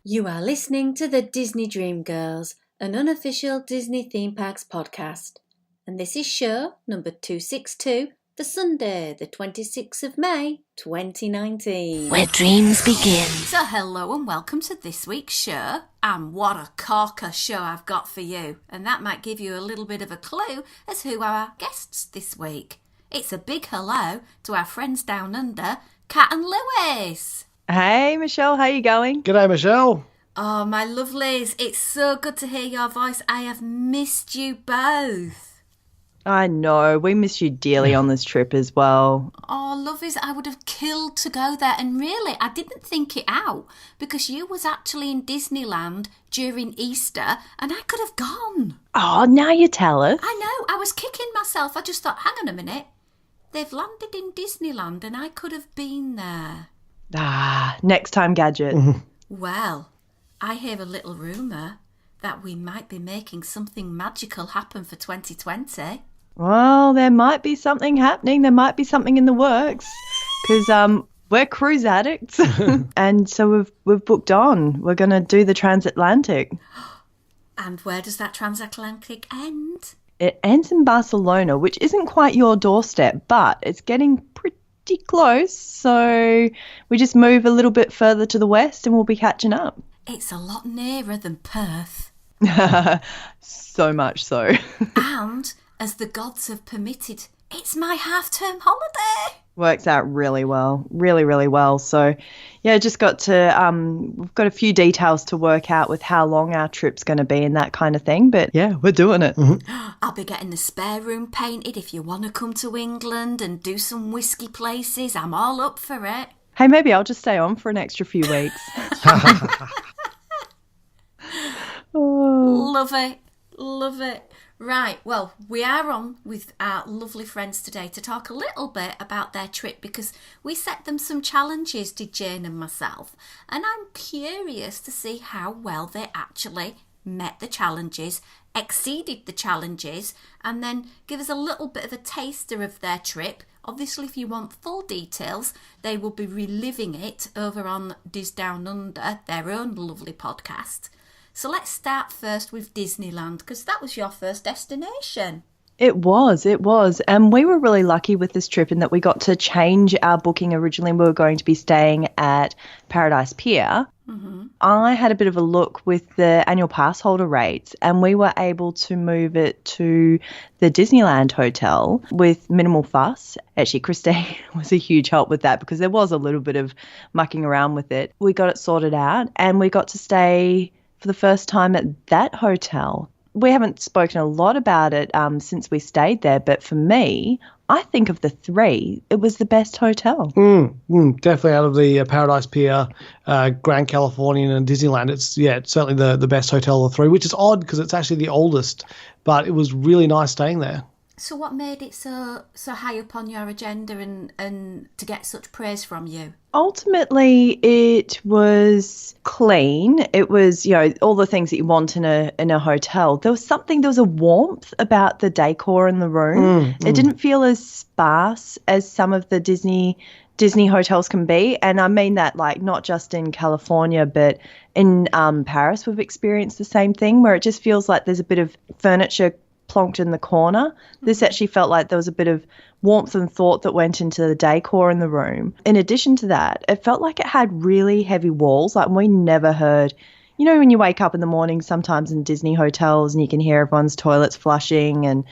You are listening to the Disney Dream Girls, an unofficial Disney theme parks podcast. And this is show number 262 for Sunday, the 26th of May, 2019. Where dreams begin. So hello and welcome to this week's show. And what a corker show I've got for you. And that might give you a little bit of a clue as who are our guests this week. It's a big hello to our friends down under, Kat and Lewis. Hey, Michelle, how you going? G'day, Michelle. Oh, my lovelies, it's so good to hear your voice. I have missed you both. I know, we miss you dearly on this trip as well. Oh, lovies, I would have killed to go there. And really, I didn't think it out because you was actually in Disneyland during Easter and I could have gone. Oh, now you tell us. I know, I was kicking myself. I just thought, hang on a minute. They've landed in Disneyland and I could have been there. Next time, Gadget. Well, I hear a little rumour that we might be making something magical happen for 2020. Well, there might be something happening. There might be something in the works because we're cruise addicts. And so we've booked on. We're going to do the transatlantic. And where does that transatlantic end? It ends in Barcelona, which isn't quite your doorstep, but it's getting pretty close. So we just move a little bit further to the west and we'll be catching up. It's a lot nearer than Perth. So much so. And, as the gods have permitted, it's my half-term holiday. Works out really well, really, really well. So, yeah, just got to, we've got a few details to work out with how long our trip's going to be and that kind of thing. But, yeah, we're doing it. I'll be getting the spare room painted if you want to come to England and do some whiskey places. I'm all up for it. Hey, maybe I'll just stay on for an extra few weeks. Love it. Love it. Right, well, we are on with our lovely friends today to talk a little bit about their trip because we set them some challenges, did Jane and myself, and I'm curious to see how well they actually met the challenges, exceeded the challenges, and then give us a little bit of a taster of their trip. Obviously, if you want full details, they will be reliving it over on Dis Down Under, their own lovely podcast. So let's start first with Disneyland, because that was your first destination. It was. And we were really lucky with this trip in that we got to change our booking. Originally, we were going to be staying at Paradise Pier. Mm-hmm. I had a bit of a look with the annual pass holder rates and we were able to move it to the Disneyland Hotel with minimal fuss. Actually, Christine was a huge help with that because there was a little bit of mucking around with it. We got it sorted out and we got to stay for the first time at that hotel. We haven't spoken a lot about it since we stayed there, but for me, I think of the three, it was the best hotel. Definitely out of the Paradise Pier, Grand Californian and Disneyland, it's certainly the best hotel of the three, which is odd because it's actually the oldest, but it was really nice staying there. So what made it so high up on your agenda and to get such praise from you? Ultimately, it was clean. It was, all the things that you want in a hotel. There was a warmth about the decor in the room. It didn't feel as sparse as some of the Disney hotels can be. And I mean that not just in California, but in Paris, we've experienced the same thing where it just feels like there's a bit of furniture plonked in the corner. This actually felt like there was a bit of warmth and thought that went into the decor in the room. In addition to that, it felt like it had really heavy walls. Like we never heard, when you wake up in the morning sometimes in Disney hotels and you can hear everyone's toilets flushing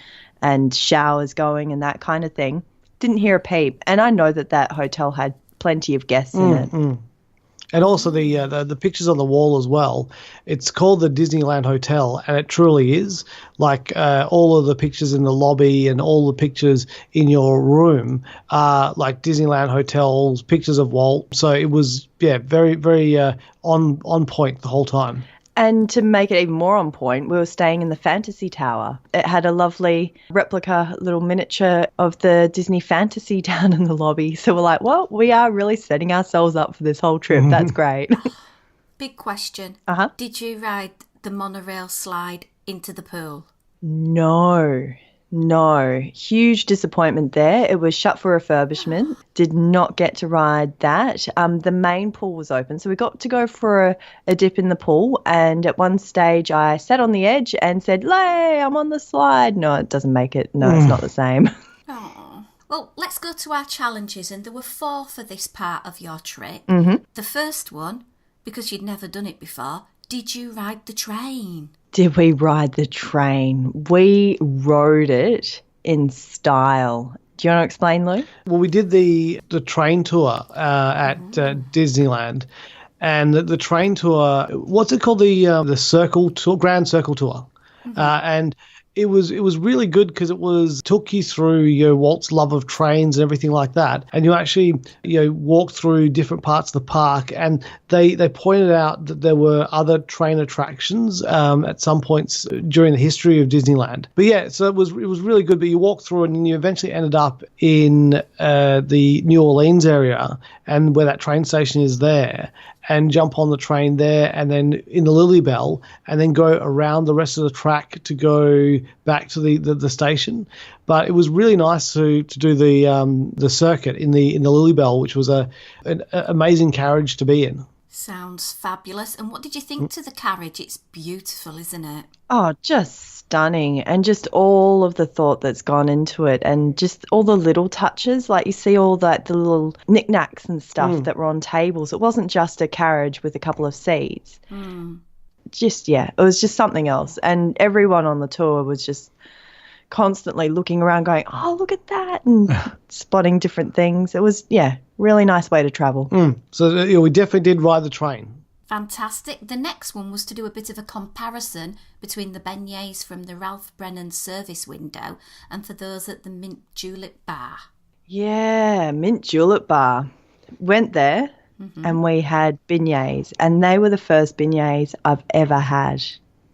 and showers going and that kind of thing. Didn't hear a peep. And I know that hotel had plenty of guests in it. And also the pictures on the wall as well. It's called the Disneyland Hotel, and it truly is. All of the pictures in the lobby and all the pictures in your room are like Disneyland hotels, pictures of Walt. So it was, very, very on point the whole time. And to make it even more on point, we were staying in the Fantasy Tower. It had a lovely replica, little miniature of the Disney Fantasy down in the lobby. So we're like, well, we are really setting ourselves up for this whole trip. That's great. Big question. Uh-huh. Did you ride the monorail slide into the pool? No. No, huge disappointment there. It was shut for refurbishment. Did not get to ride that. The main pool was open, so we got to go for a dip in the pool. And at one stage, I sat on the edge and said, "Lay, I'm on the slide." No, it doesn't make it. No, it's not the same. Oh. Well, let's go to our challenges, and there were 4 for this part of your trip. Mm-hmm. The first one, because you'd never done it before, did you ride the train? Did we ride the train? We rode it in style. Do you want to explain, Lou? Well, we did the train tour at Disneyland, and the train tour. What's it called? The Circle Tour, Grand Circle Tour, and it was really good because it took you through Walt's love of trains and everything like that, and you actually walked through different parts of the park, and they pointed out that there were other train attractions at some points during the history of Disneyland. But yeah, so it was really good. But you walked through it, and you eventually ended up in the New Orleans area, and where that train station is there, and jump on the train there, and then in the Lily Bell, and then go around the rest of the track to go back to the station. But it was really nice to do the circuit in the Lily Bell, which was an amazing carriage to be in. Sounds fabulous. And what did you think to the carriage? It's beautiful, isn't it? Oh, just stunning. And just all of the thought that's gone into it, and just all the little touches. Like you see all the little knickknacks and stuff that were on tables. It wasn't just a carriage with a couple of seats. It was just something else. And everyone on the tour was just constantly looking around going, "Oh, look at that," and spotting different things. It was, really nice way to travel. So we definitely did ride the train. Fantastic. The next one was to do a bit of a comparison between the beignets from the Ralph Brennan service window and for those at the Mint Julep Bar. Yeah, Mint Julep Bar. Went there and we had beignets, and they were the first beignets I've ever had.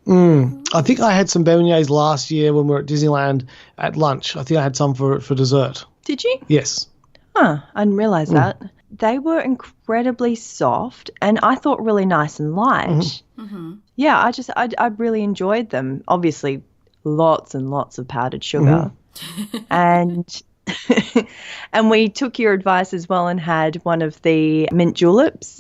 I think I had some beignets last year when we were at Disneyland at lunch. I think I had some for dessert. Did you? Yes. I didn't realise that. They were incredibly soft, and I thought really nice and light. Yeah, I really enjoyed them. Obviously, lots and lots of powdered sugar. And and we took your advice as well and had one of the mint juleps,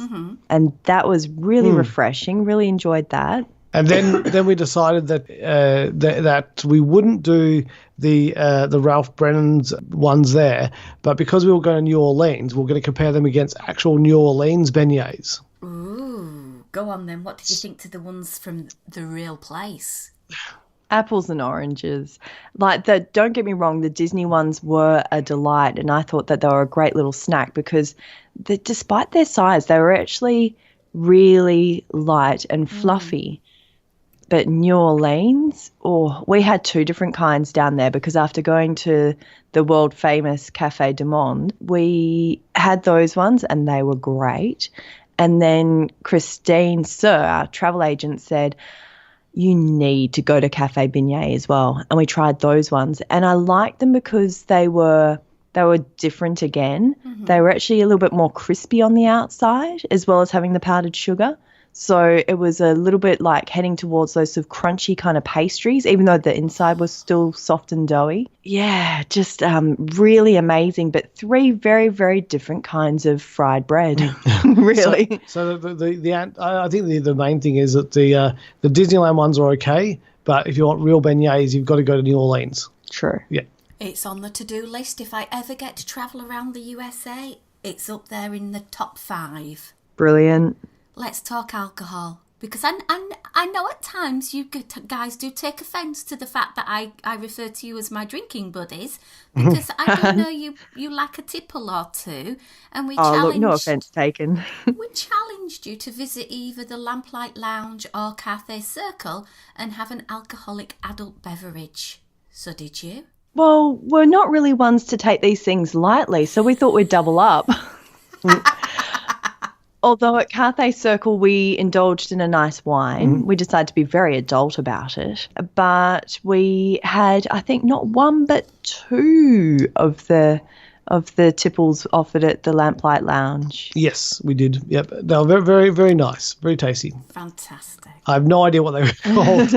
and that was really refreshing. Really enjoyed that. And then we decided that that we wouldn't do the Ralph Brennan's ones there, but because we were going to New Orleans, we were going to compare them against actual New Orleans beignets. Ooh, go on then. What did you think to the ones from the real place? Apples and oranges. Don't get me wrong, the Disney ones were a delight, and I thought that they were a great little snack because despite their size, they were actually really light and fluffy. But New Orleans, we had 2 different kinds down there because after going to the world famous Café du Monde, we had those ones and they were great. And then Christine Sir, our travel agent, said, "You need to go to Café Beignet as well." And we tried those ones, and I liked them because they were different again. They were actually a little bit more crispy on the outside as well as having the powdered sugar. So it was a little bit like heading towards those sort of crunchy kind of pastries, even though the inside was still soft and doughy. Yeah, just really amazing. But 3 very, very different kinds of fried bread, really. So I think the main thing is that the Disneyland ones are okay, but if you want real beignets, you've got to go to New Orleans. True. Yeah. It's on the to-do list. If I ever get to travel around the USA, it's up there in the top 5. Brilliant. Let's talk alcohol, because I know at times you guys do take offence to the fact that I refer to you as my drinking buddies, because I do know you like a tipple or 2, and we challenged. Look, no offence taken. We challenged you to visit either the Lamplight Lounge or Cathay Circle and have an alcoholic adult beverage. So did you? Well, we're not really ones to take these things lightly, so we thought we'd double up. Although at Cathay Circle we indulged in a nice wine, we decided to be very adult about it. But we had, I think, not 1 but 2 of the tipples offered at the Lamplight Lounge. Yes, we did. Yep, they were very, very, very nice, very tasty. Fantastic. I have no idea what they were called.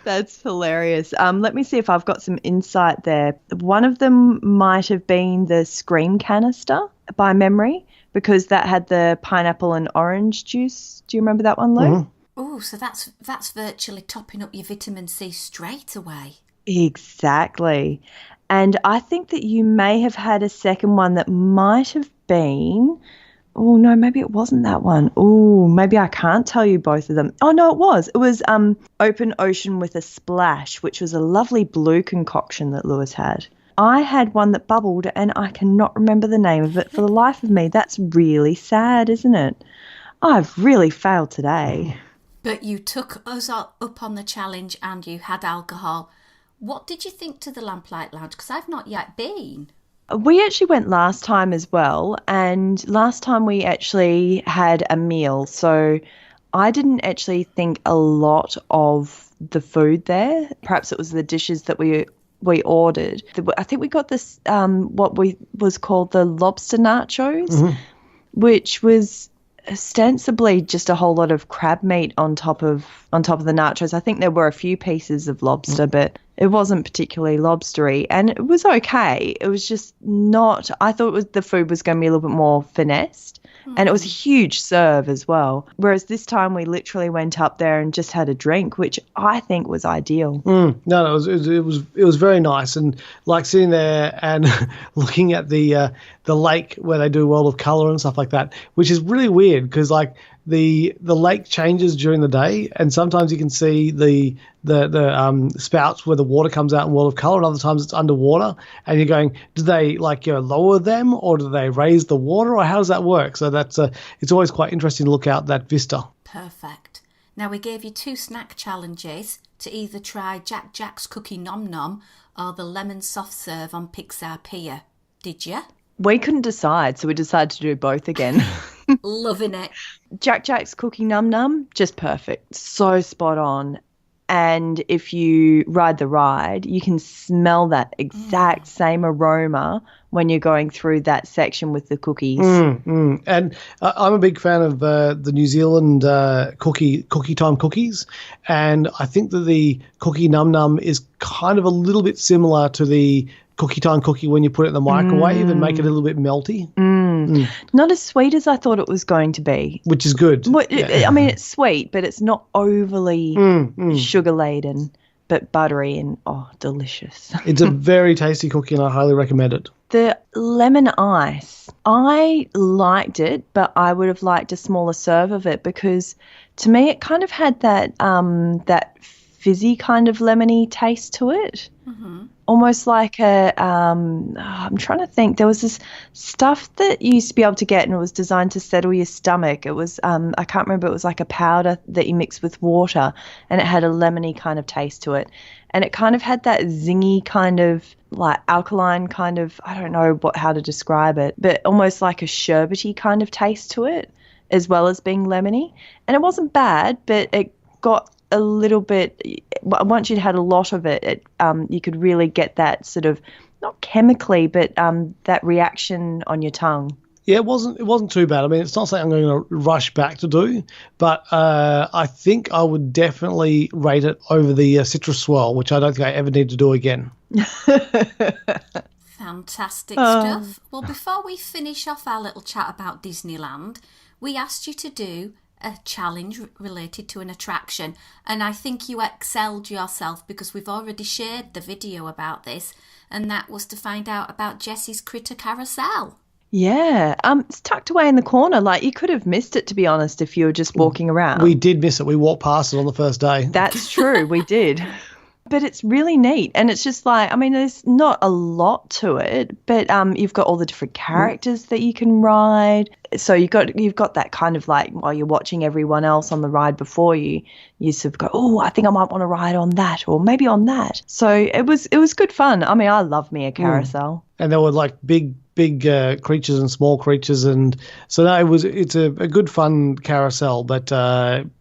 That's hilarious. Let me see if I've got some insight there. One of them might have been the Scream canister by memory, because that had the pineapple and orange juice. Do you remember that one, Lou? Mm-hmm. Oh, so that's virtually topping up your vitamin C straight away. Exactly. And I think that you may have had a second one that might have been... Oh, no, maybe it wasn't that one. Oh, maybe I can't tell you both of them. Oh, no, it was. It was Open Ocean with a Splash, which was a lovely blue concoction that Lewis had. I had one that bubbled and I cannot remember the name of it for the life of me. That's really sad, isn't it? I've really failed today. But you took us up on the challenge and you had alcohol. What did you think to the Lamplight Lounge? Because I've not yet been. We actually went last time as well, and last time we actually had a meal, so I didn't actually think a lot of the food there. Perhaps it was the dishes that we ordered. I think we got this what was called the lobster nachos, which was ostensibly just a whole lot of crab meat on top of the nachos. I think there were a few pieces of lobster, but it wasn't particularly lobstery, and it was okay. It was just not. I thought the food was going to be a little bit more finessed, and it was a huge serve as well. Whereas this time we literally went up there and just had a drink, which I think was ideal. No, it was very nice, and like sitting there and looking at the lake where they do World of Colour and stuff like that, which is really weird because like the lake changes during the day, and sometimes you can see the spouts where the water comes out in World of Colour, and other times it's underwater, and you're going, do they lower them, or do they raise the water, or how does that work? So that's it's always quite interesting to look out that vista. Perfect. Now we gave you 2 snack challenges to either try Jack Jack's Cookie Nom Nom or the lemon soft serve on Pixar Pier. Did you? We couldn't decide, so we decided to do both again. Loving it. Jack Jack's Cookie Num Num, just perfect. So spot on. And if you ride the ride, you can smell that exact same aroma when you're going through that section with the cookies. And I'm a big fan of the New Zealand cookie time cookies, and I think that the Cookie Num Num is kind of a little bit similar to the Cookie Time cookie when you put it in the microwave and make it a little bit melty. Not as sweet as I thought it was going to be. Which is good. I mean, it's sweet, but it's not overly sugar-laden, but buttery and, delicious. It's a very tasty cookie, and I highly recommend it. The lemon ice, I liked it, but I would have liked a smaller serve of it because to me it kind of had that fizzy kind of lemony taste to it. Almost like I'm trying to think. There was this stuff that you used to be able to get, and it was designed to settle your stomach. It was I can't remember. It was like a powder that you mix with water, and it had a lemony kind of taste to it, and it kind of had that zingy kind of like alkaline kind of, I don't know how to describe it, but almost like a sherbety kind of taste to it, as well as being lemony. And it wasn't bad, but it got a little bit, once you'd had a lot of it, you could really get that sort of, not chemically, but that reaction on your tongue. Yeah, it wasn't too bad. I mean, it's not something I'm going to rush back to do, but I think I would definitely rate it over the citrus swirl, which I don't think I ever need to do again. Fantastic stuff. Well, before we finish off our little chat about Disneyland, we asked you to do a challenge related to an attraction, and I think you excelled yourself because we've already shared the video about this, and that was to find out about Jessie's Critter Carousel. Yeah, it's tucked away in the corner. Like, you could have missed it, to be honest, if you were just walking around. We did miss it. We walked past it on the first day. That's true, we did. But it's really neat, and it's just like, I mean, there's not a lot to it, but you've got all the different characters that you can ride. So you've got that kind of like, while you're watching everyone else on the ride before you, you sort of go, oh, I think I might want to ride on that, or maybe on that. So it was good fun. I mean, I love me a carousel. And there were like big creatures and small creatures, and so no, it's a good fun carousel. But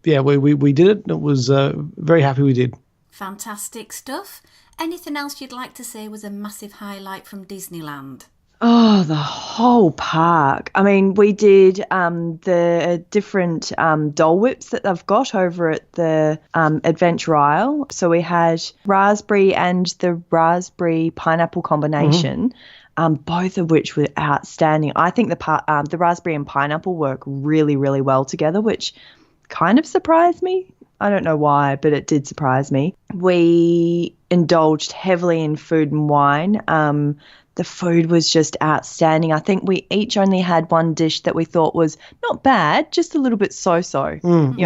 yeah, we did it. It was very happy we did. Fantastic stuff. Anything else you'd like to say was a massive highlight from Disneyland? Oh, the whole park. I mean, we did the different Dole Whips that they've got over at the Adventure Isle. So we had raspberry and the raspberry pineapple combination, both of which were outstanding. I think the raspberry and pineapple work really, really well together, which kind of surprised me. I don't know why, but it did surprise me. We indulged heavily in food and wine. The food was just outstanding. I think we each only had one dish that we thought was not bad, just a little bit so-so,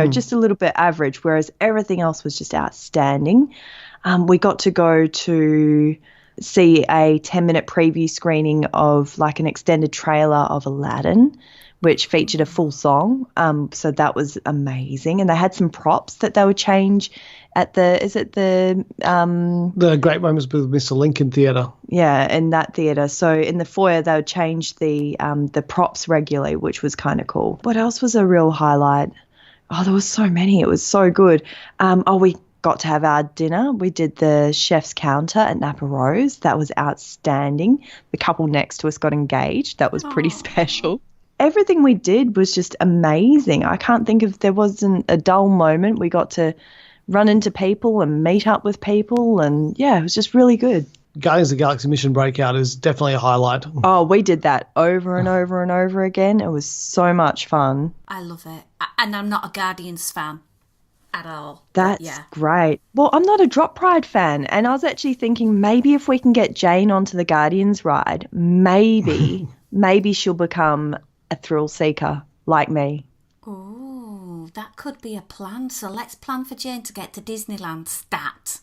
just a little bit average, whereas everything else was just outstanding. We got to go to see a 10-minute preview screening of like an extended trailer of Aladdin, which featured a full song. So that was amazing. And they had some props that they would change at the Great Moments with Mr. Lincoln Theatre. Yeah, in that theatre. So in the foyer, they would change the props regularly, which was kind of cool. What else was a real highlight? Oh, there was so many. It was so good. We got to have our dinner. We did the chef's counter at Napa Rose. That was outstanding. The couple next to us got engaged. That was pretty special. Everything we did was just amazing. I can't think of, there wasn't a dull moment. We got to run into people and meet up with people, and yeah, it was just really good. Guardians of the Galaxy Mission Breakout is definitely a highlight. Oh, we did that over and over and over again. It was so much fun. I love it. And I'm not a Guardians fan at all. That's great. Well, I'm not a Drop Ride fan, and I was actually thinking maybe if we can get Jane onto the Guardians ride, maybe she'll become a thrill seeker like me. Oh, that could be a plan. So let's plan for Jane to get to Disneyland stat.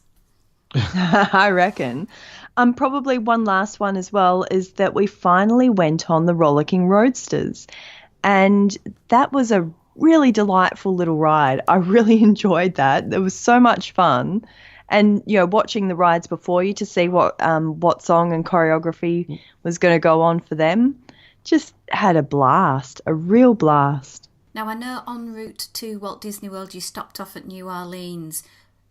I reckon. Probably one last one as well is that we finally went on the Rollicking Roadsters, and that was a really delightful little ride. I really enjoyed that. It was so much fun. And, watching the rides before you to see what song and choreography was going to go on for them, just had a blast, a real blast. Now, I know en route to Walt Disney World you stopped off at New Orleans.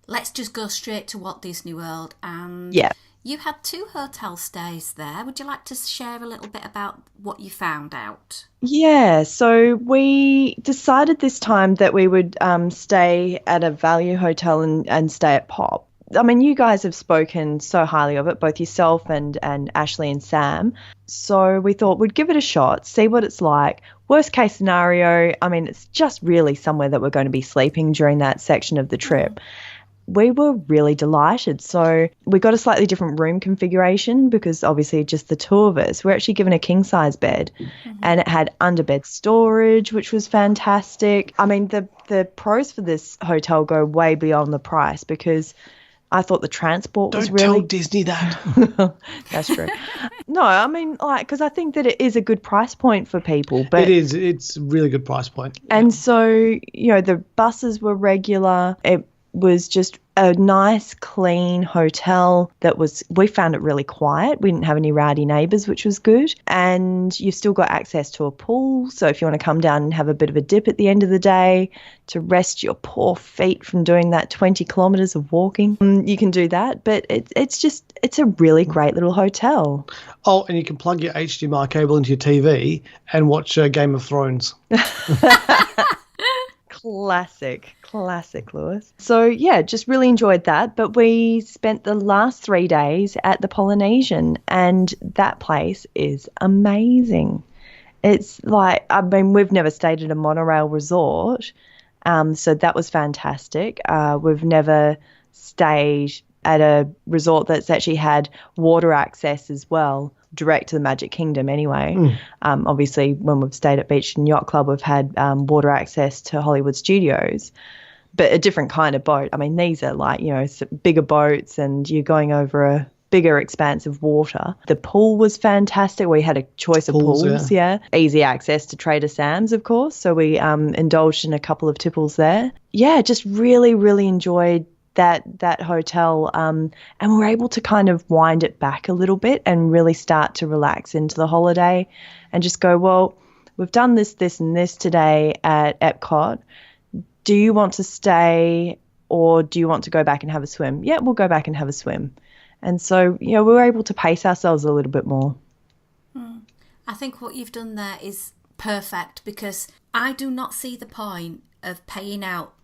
Let's just go straight to Walt Disney World. And you had 2 hotel stays there. Would you like to share a little bit about what you found out? Yeah, so we decided this time that we would stay at a value hotel and stay at Pop. I mean, you guys have spoken so highly of it, both yourself and Ashley and Sam. So we thought we'd give it a shot, see what it's like. Worst case scenario, I mean, it's just really somewhere that we're going to be sleeping during that section of the trip. We were really delighted. So we got a slightly different room configuration because obviously just the 2 of us. We're actually given a king-size bed and it had under-bed storage, which was fantastic. I mean, the pros for this hotel go way beyond the price because I thought the transport was really... Don't tell Disney that. That's true. No, I mean, because I think that it is a good price point for people. But it is. It's a really good price point. And so, the buses were regular. It was just a nice, clean hotel we found it really quiet. We didn't have any rowdy neighbours, which was good. And you've still got access to a pool. So if you want to come down and have a bit of a dip at the end of the day to rest your poor feet from doing that 20 kilometres of walking, you can do that. But it's a really great little hotel. Oh, and you can plug your HDMI cable into your TV and watch Game of Thrones. Classic, Lewis. So, yeah, just really enjoyed that. But we spent the last 3 days at the Polynesian, and that place is amazing. It's like, I mean, we've never stayed at a monorail resort, so that was fantastic. We've never stayed at a resort that's actually had water access as well, direct to the Magic Kingdom anyway. Obviously, when we've stayed at Beach and Yacht Club, we've had water access to Hollywood Studios, but a different kind of boat. I mean, these are like, bigger boats and you're going over a bigger expanse of water. The pool was fantastic. We had a choice of pools, yeah. Easy access to Trader Sam's, of course, so we indulged in a couple of tipples there. Yeah, just really, really enjoyed that hotel, and we were able to kind of wind it back a little bit and really start to relax into the holiday and just go, well, we've done this and this today at Epcot. Do you want to stay or do you want to go back and have a swim? Yeah, we'll go back and have a swim. And so, we were able to pace ourselves a little bit more. I think what you've done there is perfect, because I do not see the point of paying out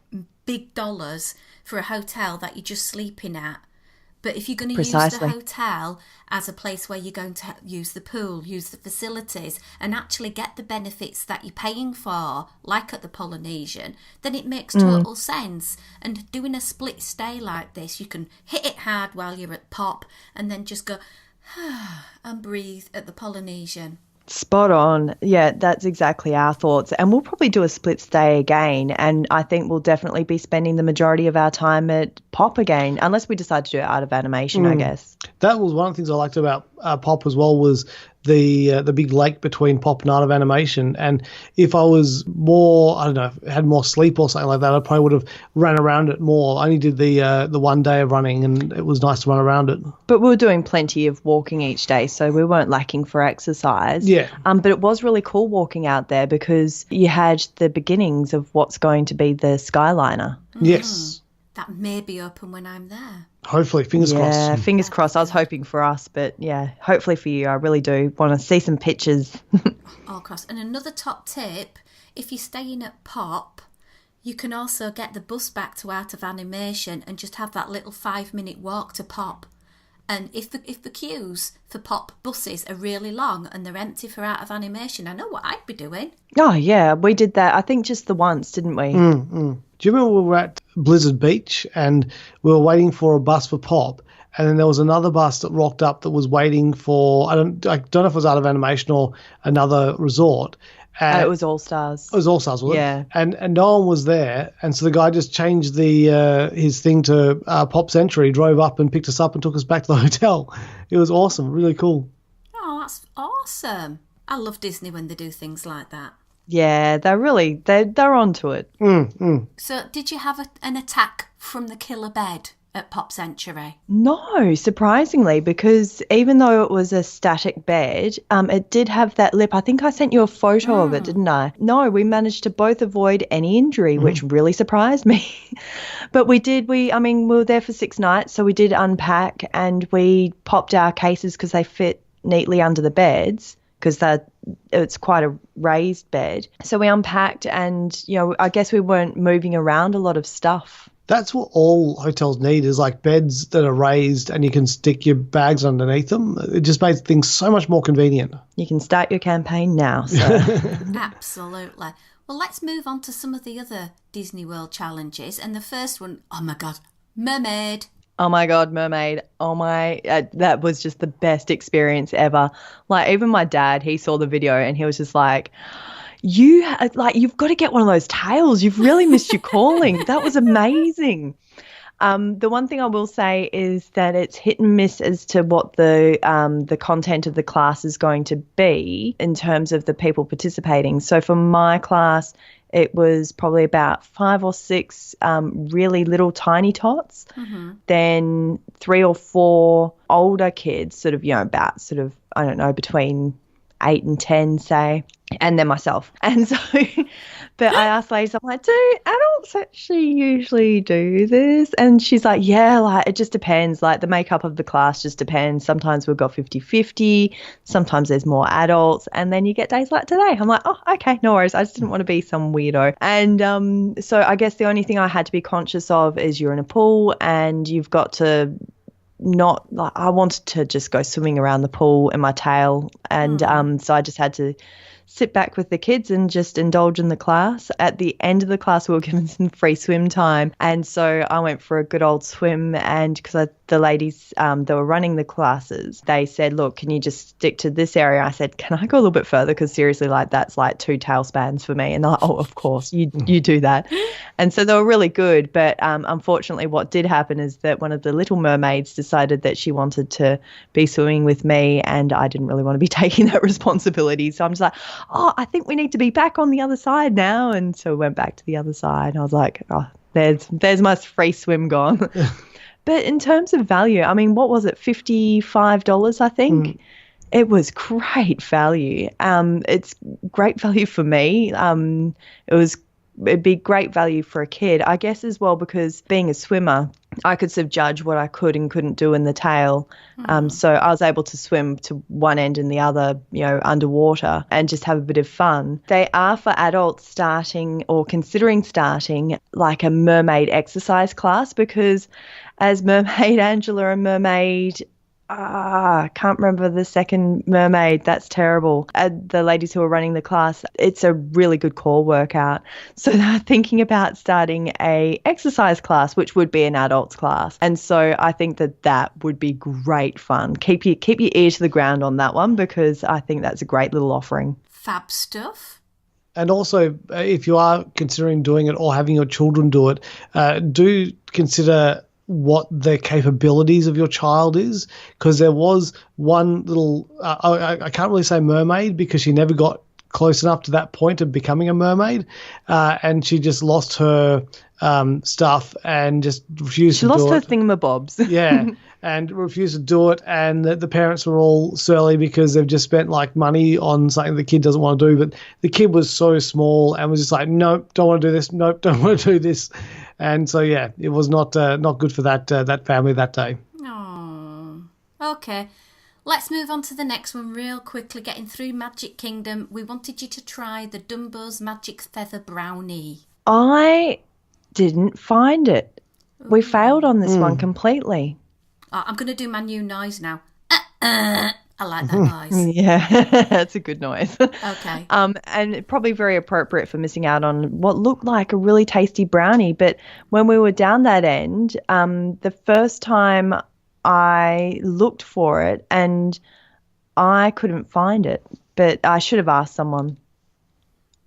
big dollars for a hotel that you're just sleeping at. But if you're going to use the hotel as a place where you're going to use the pool, use the facilities, and actually get the benefits that you're paying for, like at the Polynesian, then it makes total sense. And doing a split stay like this, you can hit it hard while you're at Pop and then just go and breathe at the Polynesian. Spot on. Yeah, that's exactly our thoughts. And we'll probably do a split stay again. And I think we'll definitely be spending the majority of our time at Pop again, unless we decide to do it out of animation, I guess. That was one of the things I liked about Pop as well, was the big lake between Pop and Art of Animation. And if I was more, I don't know, had more sleep or something like that, I probably would have ran around it more. I only did the 1 day of running, and it was nice to run around it. But we were doing plenty of walking each day, so we weren't lacking for exercise. Yeah. But it was really cool walking out there, because you had the beginnings of what's going to be the Skyliner. Yes. That may be open when I'm there. Hopefully, fingers crossed. Yeah, fingers crossed. I was hoping for us, but yeah, hopefully for you. I really do want to see some pictures. All crossed. And another top tip, if you're staying at Pop, you can also get the bus back to Art of Animation and just have that little 5-minute walk to Pop. And if the queues for Pop buses are really long and they're empty for Art of Animation, I know what I'd be doing. Oh, yeah, we did that. I think just the once, didn't we? Do you remember we were at Blizzard Beach and we were waiting for a bus for Pop, and then there was another bus that rocked up that was waiting for, I don't know if it was Art of Animation or another resort. It was All Stars. It was All Stars, wasn't Yeah. it? And no one was there, and so the guy just changed his thing to Pop's entry, drove up and picked us up and took us back to the hotel. It was awesome, really cool. Oh, that's awesome. I love Disney when they do things like that. Yeah, they're onto it. So did you have an attack from the killer bed at Pop Century? No, surprisingly, because even though it was a static bed, it did have that lip. I think I sent you a photo of it, didn't I? No, we managed to both avoid any injury, which really surprised me. But we were there for 6 nights, so we did unpack and we popped our cases because they fit neatly under the beds, because it's quite a raised bed. So we unpacked and, I guess we weren't moving around a lot of stuff. That's what all hotels need, is like beds that are raised and you can stick your bags underneath them. It just makes things so much more convenient. You can start your campaign now. So. Absolutely. Well, let's move on to some of the other Disney World challenges. And the first one, oh my God, mermaid. Oh my God, mermaid. That was just the best experience ever. Like, even my dad, he saw the video and he was just like, you've got to get one of those tails. You've really missed your calling. That was amazing. The one thing I will say is that it's hit and miss as to what the content of the class is going to be in terms of the people participating. So for my class, it was probably about 5 or 6 really little tiny tots, then 3 or 4 older kids, about I don't know, between 8 and 10, say, and then myself. And so, but I asked ladies, I'm like, do adults actually usually do this? And she's like, yeah, like it just depends. Like the makeup of the class just depends. Sometimes we've got 50-50. Sometimes there's more adults. And then you get days like today. I'm like, oh, okay, no worries. I just didn't want to be some weirdo. And so I guess the only thing I had to be conscious of is you're in a pool and you've got to I wanted to just go swimming around the pool in my tail. And so I just had to sit back with the kids and just indulge in the class. At the end of the class, we were given some free swim time. And so I went for a good old swim. And because the ladies that were running the classes, they said, look, can you just stick to this area? I said, can I go a little bit further? Because seriously, like that's like 2 tail spans for me. And they're like, oh, of course, you do that. And so they were really good. But unfortunately, what did happen is that one of the little mermaids decided that she wanted to be swimming with me. And I didn't really want to be taking that responsibility. So I'm just like, oh, I think we need to be back on the other side now. And so we went back to the other side. And I was like, oh, there's my free swim gone. But in terms of value, I mean, what was it, $55, I think? It was great value. It's great value for me. It'd be great value for a kid, I guess, as well, because being a swimmer, I could sort of judge what I could and couldn't do in the tail. So I was able to swim to one end and the other, underwater and just have a bit of fun. They are for adults starting or considering starting like a mermaid exercise class, because as Mermaid Angela and Mermaid I can't remember the second mermaid. That's terrible. The ladies who are running the class, it's a really good core workout. So they're thinking about starting a exercise class, which would be an adults class. And so I think that would be great fun. Keep your ear to the ground on that one, because I think that's a great little offering. Fab stuff. And also, if you are considering doing it or having your children do it, do consider what the capabilities of your child is, because there was one little I can't really say mermaid because she never got close enough to that point of becoming a mermaid, and she just lost her stuff and just refused to do it. She lost her thingamabobs. Yeah, and refused to do it, and the parents were all surly because they've just spent like money on something the kid doesn't want to do, but the kid was so small and was just like, nope, don't want to do this, nope, don't want to do this. And so, yeah, it was not good for that family that day. Oh, okay. Let's move on to the next one real quickly. Getting through Magic Kingdom, we wanted you to try the Dumbo's Magic Feather Brownie. I didn't find it. We failed on this one completely. Oh, I'm going to do my new noise now. I like that noise. Yeah, that's a good noise. Okay. And probably very appropriate for missing out on what looked like a really tasty brownie. But when we were down that end, the first time I looked for it and I couldn't find it, but I should have asked someone.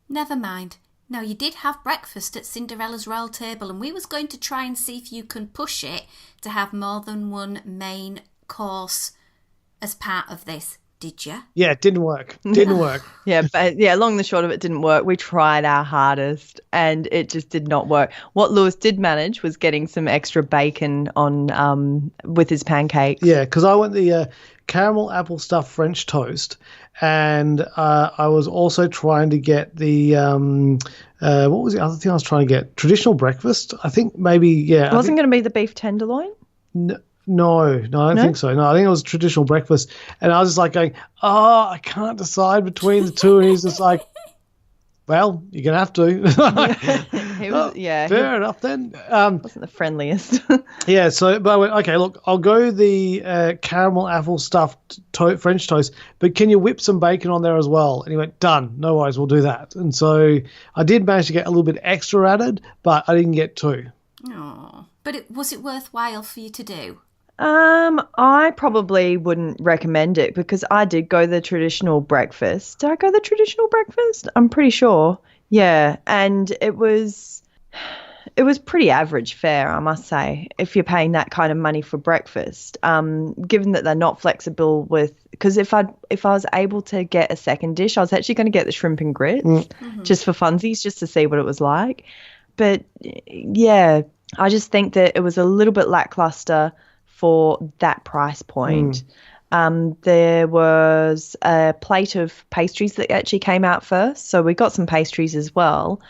Never mind. Now, you did have breakfast at Cinderella's Royal Table, and we was going to try and see if you can push it to have more than one main course as part of this. Did you? Yeah, it didn't work. Didn't work. Yeah, long and the short of it didn't work. We tried our hardest and it just did not work. What Lewis did manage was getting some extra bacon on with his pancakes. Yeah, because I went the caramel apple stuffed French toast, and I was also trying to get the what was the other thing I was trying to get? Traditional breakfast. I think maybe, yeah. It wasn't going to be the beef tenderloin? No, I don't think so. No, I think it was traditional breakfast. And I was just like going, I can't decide between the two. And he's just like, well, you're going to have to. He was, fair enough then. Wasn't the friendliest. Yeah, so, but I went, okay, look, I'll go the caramel apple stuffed French toast, but can you whip some bacon on there as well? And he went, done, no worries, we'll do that. And so I did manage to get a little bit extra added, but I didn't get two. Oh, but was it worthwhile for you to do? I probably wouldn't recommend it because I did go the traditional breakfast. Did I go the traditional breakfast? I'm pretty sure. Yeah, and it was pretty average fare, I must say, if you're paying that kind of money for breakfast. Given that they're not flexible with, because if I was able to get a second dish, I was actually going to get the shrimp and grits just for funsies, just to see what it was like. But yeah, I just think that it was a little bit lackluster for that price point. There was a plate of pastries that actually came out first, so we got some pastries as well,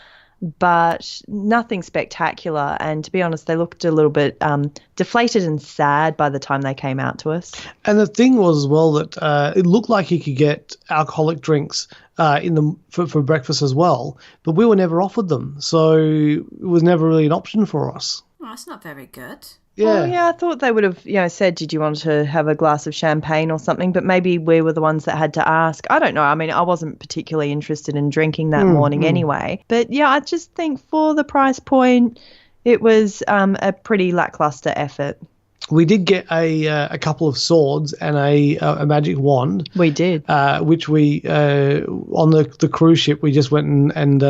but nothing spectacular. And to be honest, they looked a little bit deflated and sad by the time they came out to us. And the thing was as well that it looked like you could get alcoholic drinks for breakfast as well, but we were never offered them, so it was never really an option for us. Oh, that's not very good. Yeah. Well, yeah, I thought they would have, said, did you want to have a glass of champagne or something? But maybe we were the ones that had to ask. I don't know. I mean, I wasn't particularly interested in drinking that morning anyway. But yeah, I just think for the price point, it was a pretty lackluster effort. We did get a couple of swords and a magic wand. We did. Which we, on the cruise ship, we just went and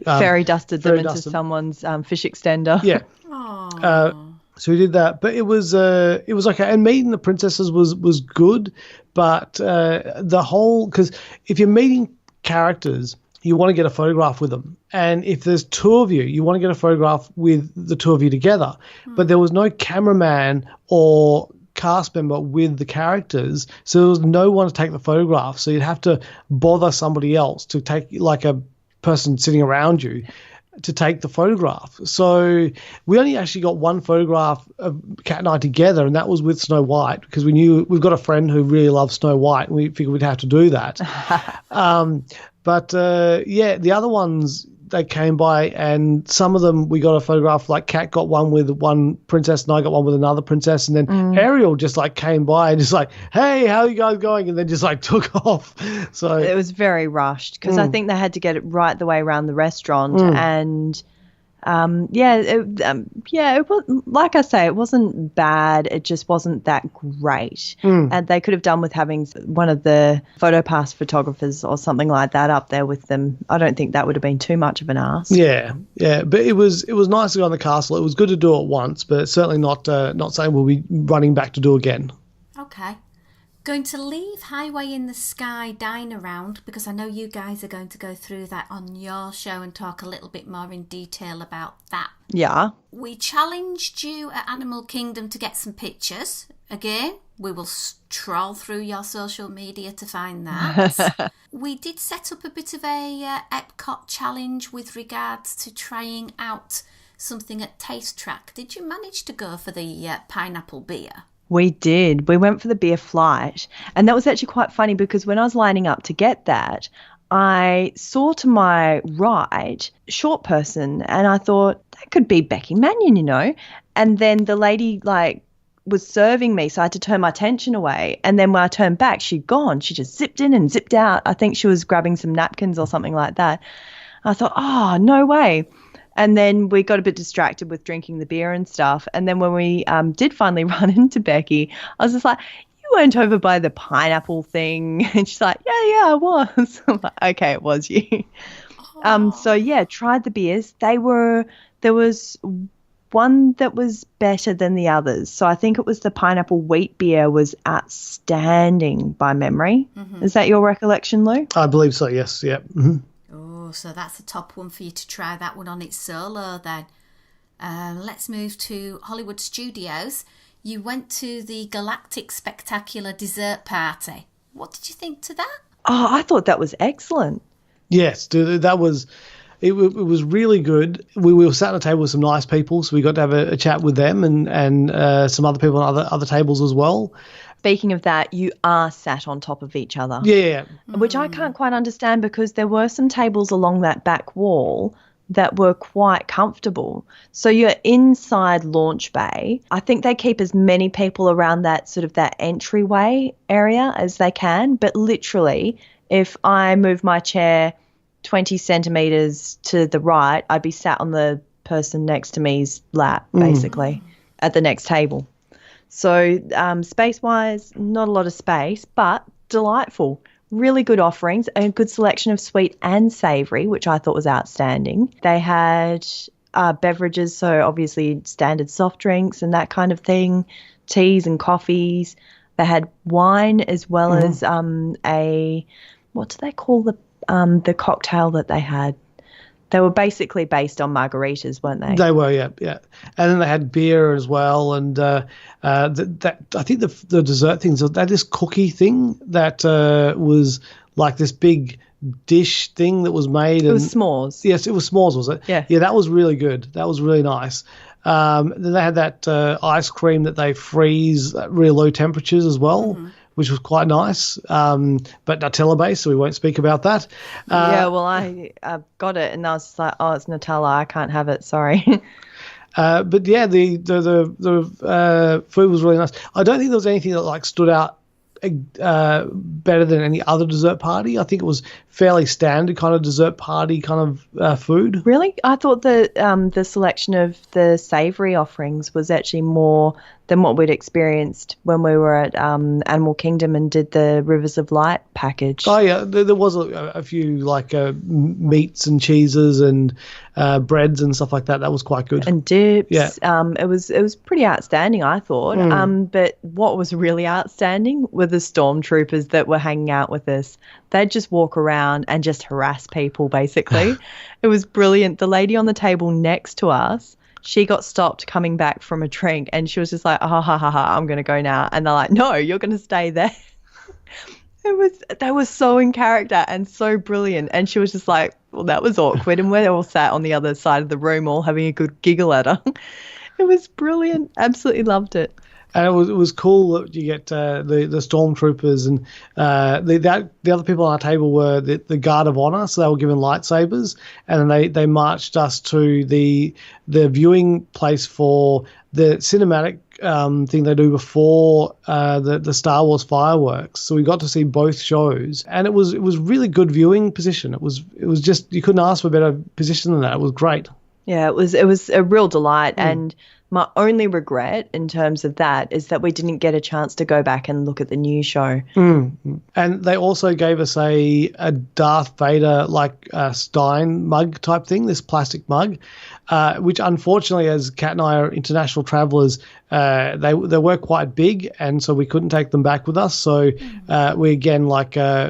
fairy dusted them into someone's fish extender. Yeah. So we did that, but it was okay. And meeting the princesses was good, but the whole, because if you're meeting characters, you want to get a photograph with them, and if there's two of you, you want to get a photograph with the two of you together. But there was no cameraman or cast member with the characters, so there was no one to take the photograph. So you'd have to bother somebody else to take, like a person sitting around you. to take the photograph. So we only actually got one photograph of Kat and I together, and that was with Snow White, because we knew we've got a friend who really loves Snow White, and we figured we'd have to do that. But the other ones, they came by, and some of them we got a photograph. Like Kat got one with one princess, and I got one with another princess, and then Ariel just like came by and just like, "Hey, how are you guys going?" And then just like took off. So it was very rushed, because I think they had to get it right the way around the restaurant, and it was, like I say, it wasn't bad. It just wasn't that great. And they could have done with having one of the PhotoPass photographers or something like that up there with them. I don't think that would have been too much of an ask. Yeah. But it was nice to go on the castle. It was good to do it once, but certainly not something we'll be running back to do again. Okay. Going to leave Highway in the Sky Dine Around, because I know you guys are going to go through that on your show and talk a little bit more in detail about that. Yeah. We challenged you at Animal Kingdom to get some pictures. Again, we will trawl through your social media to find that. We did set up a bit of a Epcot challenge with regards to trying out something at Taste Track. Did you manage to go for the pineapple beer? We did. We went for the beer flight. And that was actually quite funny, because when I was lining up to get that, I saw to my right, short person, and I thought, that could be Becky Mannion, you know. And then the lady, was serving me, so I had to turn my attention away. And then when I turned back, she'd gone. She just zipped in and zipped out. I think she was grabbing some napkins or something like that. I thought, oh, no way. And then we got a bit distracted with drinking the beer and stuff. And then when we did finally run into Becky, I was just like, "You weren't over by the pineapple thing?" And she's like, yeah, I was. I'm like, okay, it was you. Tried the beers. There was one that was better than the others. So I think it was the pineapple wheat beer was outstanding by memory. Mm-hmm. Is that your recollection, Lou? I believe so, yes. Yep. Mm-hmm. So that's a top one for you to try that one on its solo then. Let's move to Hollywood Studios. You went to the Galactic Spectacular Dessert Party. What did you think to that? Oh, I thought that was excellent. Yes, that was... It was really good. We were sat at a table with some nice people, so we got to have a chat with them and some other people on other tables as well. Speaking of that, you are sat on top of each other. Yeah. Which I can't quite understand, because there were some tables along that back wall that were quite comfortable. So you're inside launch bay. I think they keep as many people around that sort of that entryway area as they can. But literally, if I move my chair 20 centimetres to the right, I'd be sat on the person next to me's lap, basically, at the next table. So space-wise, not a lot of space, but delightful. Really good offerings, a good selection of sweet and savoury, which I thought was outstanding. They had beverages, so obviously standard soft drinks and that kind of thing, teas and coffees. They had wine as well as what do they call the cocktail that they had? They were basically based on margaritas, weren't they? They were, yeah. And then they had beer as well, and that I think the dessert things. They had this cookie thing that was like this big dish thing that was made. It was s'mores. Yes, it was s'mores, was it? Yeah. Yeah, that was really good. That was really nice. Then they had that ice cream that they freeze at really low temperatures as well. Mm-hmm. Which was quite nice, but Nutella-based, so we won't speak about that. I got it, and I was just like, oh, it's Nutella, I can't have it, sorry. But yeah, the food was really nice. I don't think there was anything that stood out better than any other dessert party. I think it was fairly standard kind of dessert party kind of food. Really? I thought that the selection of the savoury offerings was actually more than what we'd experienced when we were at Animal Kingdom and did the Rivers of Light package. Oh yeah, there was a few meats and cheeses and breads and stuff like that. That was quite good. And dips. Yeah. It was pretty outstanding, I thought. But what was really outstanding were the stormtroopers that were hanging out with us. They'd just walk around and just harass people, basically. It was brilliant. The lady on the table next to us, she got stopped coming back from a drink, and she was just like, ha, ha, ha, ha, I'm going to go now. And they're like, no, you're going to stay there. They were so in character and so brilliant. And she was just like, well, that was awkward. And we're all sat on the other side of the room, all having a good giggle at her. It was brilliant. Absolutely loved it. And it was cool that you get the stormtroopers and the other people on our table were the Guard of Honor, so they were given lightsabers, and then they marched us to the viewing place for the cinematic thing they do before the Star Wars fireworks. So we got to see both shows, and it was really good viewing position. It was just, you couldn't ask for a better position than that. It was great. Yeah, it was a real delight. And my only regret in terms of that is that we didn't get a chance to go back and look at the new show. And they also gave us a Darth Vader Stein mug type thing, this plastic mug, which unfortunately, as Kat and I are international travelers, they were quite big, and so we couldn't take them back with us. So we again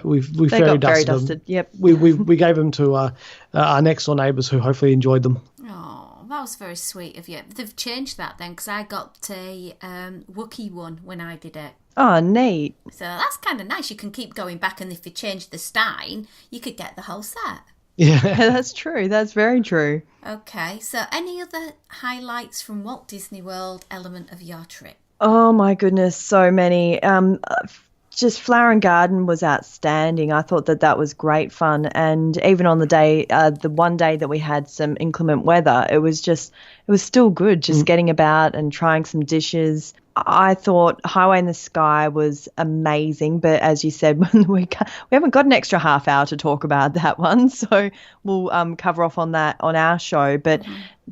we fairy dusted them. Yep. We gave them to our next door neighbours who hopefully enjoyed them. Oh, that was very sweet of you. They've changed that then, because I got a Wookiee one when I did it. Oh, neat. So that's kind of nice. You can keep going back, and if you change the Stein, you could get the whole set. Yeah, that's true. That's very true. Okay, so any other highlights from Walt Disney World element of your trip? Oh, my goodness, so many. Just Flower and Garden was outstanding. I thought that was great fun. And even on the one day that we had some inclement weather, it was still good just getting about and trying some dishes. I thought Highway in the Sky was amazing, but as you said, we haven't got an extra half hour to talk about that one, so we'll cover off on that on our show. But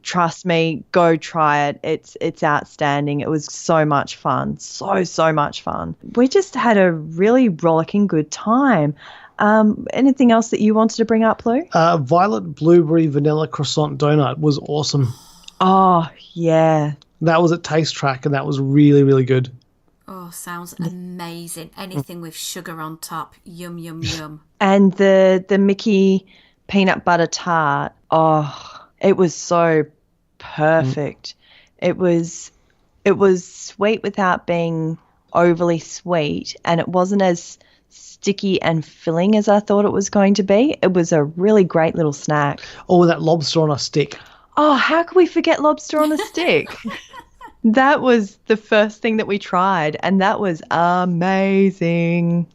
trust me, go try it. It's outstanding. It was so much fun, so much fun. We just had a really rollicking good time. Anything else that you wanted to bring up, Lou? Violet Blueberry Vanilla Croissant Donut was awesome. Oh, yeah. That was at Taste Track, and that was really, really good. Oh, sounds amazing. Anything with sugar on top. Yum, yum, yum. And the Mickey peanut butter tart. Oh, it was so perfect. It was sweet without being overly sweet, and it wasn't as sticky and filling as I thought it was going to be. It was a really great little snack. Oh, that lobster on a stick. Oh, how could we forget lobster on a stick? That was the first thing that we tried, and that was amazing.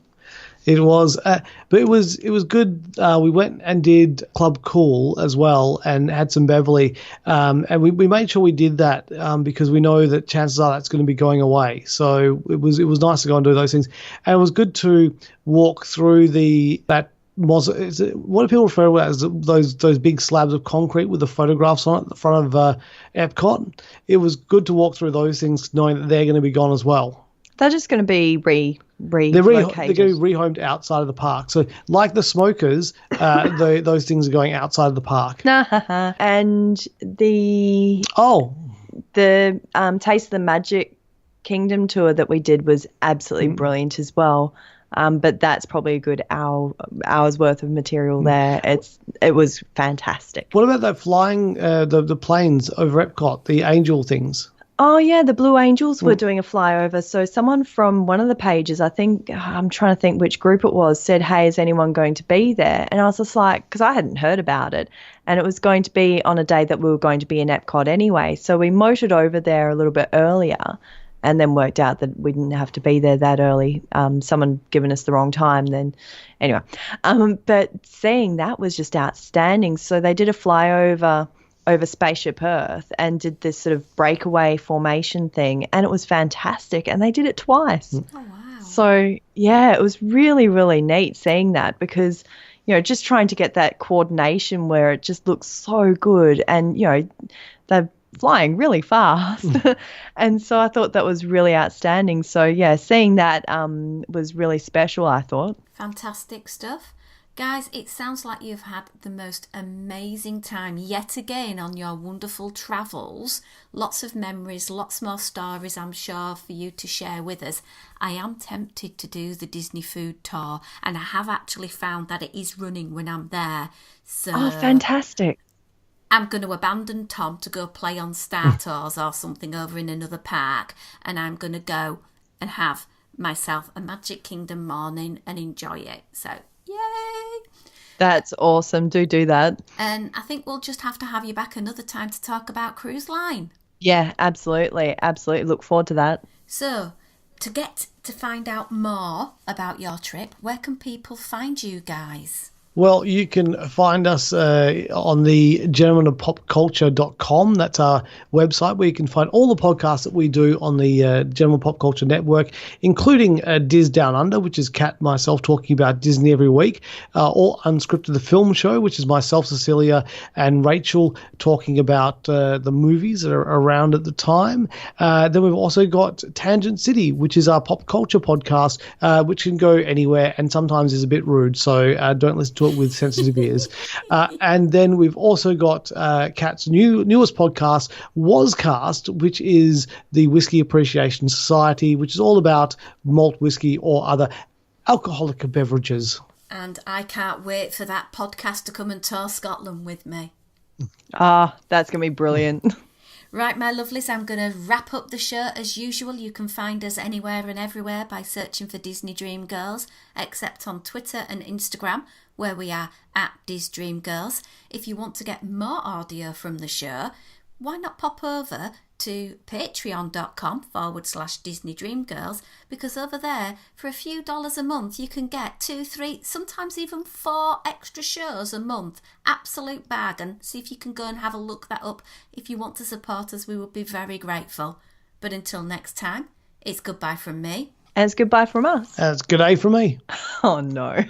It was, but it was good. We went and did Club Cool as well, and had some Beverly, and we made sure we did that because we know that chances are that's going to be going away. So it was nice to go and do those things, and it was good to walk through that. What do people refer to as those big slabs of concrete with the photographs on it at the front of Epcot? It was good to walk through those things knowing that they're going to be gone as well. They're just going to be relocated. They're going to be rehomed outside of the park. So like the Smokers, those things are going outside of the park. And the Taste of the Magic Kingdom tour that we did was absolutely brilliant as well. But that's probably a good hour's worth of material there. It was fantastic. What about that flying the planes over Epcot, the angel things? Oh, yeah, the Blue Angels were doing a flyover. So someone from one of the pages, I think, I'm trying to think which group it was, said, hey, is anyone going to be there? And I was just like, because I hadn't heard about it. And it was going to be on a day that we were going to be in Epcot anyway. So we motored over there a little bit earlier and then worked out that we didn't have to be there that early. Someone given us the wrong time then. Anyway, but seeing that was just outstanding. So they did a flyover over Spaceship Earth and did this sort of breakaway formation thing, and it was fantastic, and they did it twice. Oh, wow. So, yeah, it was really, really neat seeing that because, just trying to get that coordination where it just looks so good and, they're flying really fast. And so I thought that was really outstanding. So, yeah, seeing that was really special, I thought. Fantastic stuff. Guys, it sounds like you've had the most amazing time yet again on your wonderful travels. Lots of memories, lots more stories, I'm sure, for you to share with us. I am tempted to do the Disney food tour, and I have actually found that it is running when I'm there. So fantastic. I'm going to abandon Tom to go play on Star Tours or something over in another park, and I'm going to go and have myself a Magic Kingdom morning and enjoy it. So, yay! That's awesome. Do that. And I think we'll just have to have you back another time to talk about cruise line. Yeah, absolutely. Absolutely. Look forward to that. So, to find out more about your trip, where can people find you guys? Well, you can find us on the gentlemanofpopculture.com. That's our website where you can find all the podcasts that we do on the Gentleman Pop Culture Network, including Diz Down Under, which is Kat and myself talking about Disney every week, or Unscripted the Film Show, which is myself, Cecilia, and Rachel talking about the movies that are around at the time. Then we've also got Tangent City, which is our pop culture podcast, which can go anywhere and sometimes is a bit rude, so don't listen to it with sensitive ears. And then we've also got Kat's newest podcast, Wascast, which is the Whiskey Appreciation Society, which is all about malt whiskey or other alcoholic beverages. And I can't wait for that podcast to come and tour Scotland with me. That's going to be brilliant. Right, my lovelies, I'm going to wrap up the show as usual. You can find us anywhere and everywhere by searching for Disney Dream Girls, except on Twitter and Instagram, where we are at Diz Dream Girls. If you want to get more audio from the show, why not pop over to patreon.com/Disney Dream Girls, because over there, for a few dollars a month, you can get 2, 3, sometimes even 4 extra shows a month. Absolute bargain. See if you can go and have a look that up. If you want to support us, we would be very grateful. But until next time, it's goodbye from me. And it's goodbye from us. It's good day from me. Oh, no.